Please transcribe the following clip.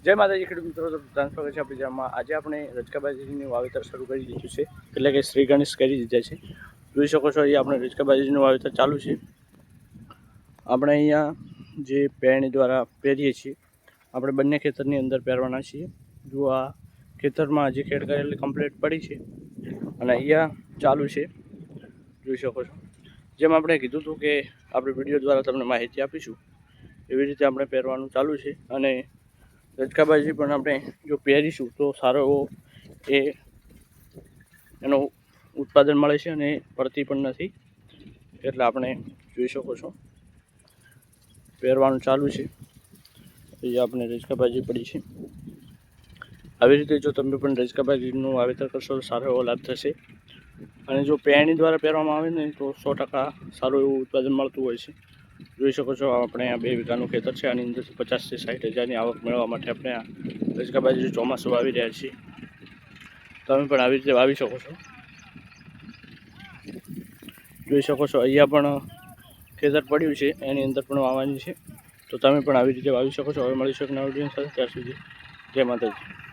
જય માતાજી ખેડૂત મિત્રો, ટ્રાન્સફર છે આપણી જામમાં. આજે આપણે રચકાબાજીનું વાવેતર શરૂ કરી દીધું છે, એટલે કે શ્રી ગણેશ કરી દીધા છે. જોઈ શકો છો અહીંયા આપણે રચકાબાજીનું વાવેતર ચાલુ છે. આપણે અહીંયા જે પેરણી દ્વારા પહેરીએ છીએ, આપણે બંને ખેતરની અંદર પહેરવાના છીએ. જો આ ખેતરમાં હજી ખેડ કરેલી કમ્પ્લીટ પડી છે અને અહીંયા ચાલુ છે, જોઈ શકો છો. જેમ આપણે કીધું હતું કે આપણે વિડીયો દ્વારા તમને માહિતી આપીશું, એવી રીતે આપણે પહેરવાનું ચાલુ છે. અને રચકાબાજી પણ આપણે જો પહેરીશું તો સારો એવો એનું ઉત્પાદન મળે છે અને પડતી પણ નથી. એટલે આપણે જોઈ શકો છો પહેરવાનું ચાલુ છે. એ આપણે રચકાબાજી પડી છે. આવી રીતે જો તમે પણ રચકાબાજીનું વાવેતર કરશો તો સારો એવો લાભ થશે. અને જો પેરણી દ્વારા પહેરવામાં આવે ને તો 100% સારું એવું ઉત્પાદન મળતું હોય છે. જોઈ શકો છો આપણે આ 2 વીઘાનું ખેતર છે. આની અંદરથી 50 થી 60 હજારની આવક મેળવવા માટે આપણે આ રચકાબાજી ચોમાસું વાવી રહ્યા છીએ. તમે પણ આવી રીતે વાવી શકો છો. જોઈ શકો છો અહીંયા પણ ખેતર પડ્યું છે, એની અંદર પણ વાવવાની છે. તો તમે પણ આવી રીતે વાવી શકો છો. હવે મળીશું એક નવા વિડીયો સાથે. ત્યાર સુધી જય માતાજી.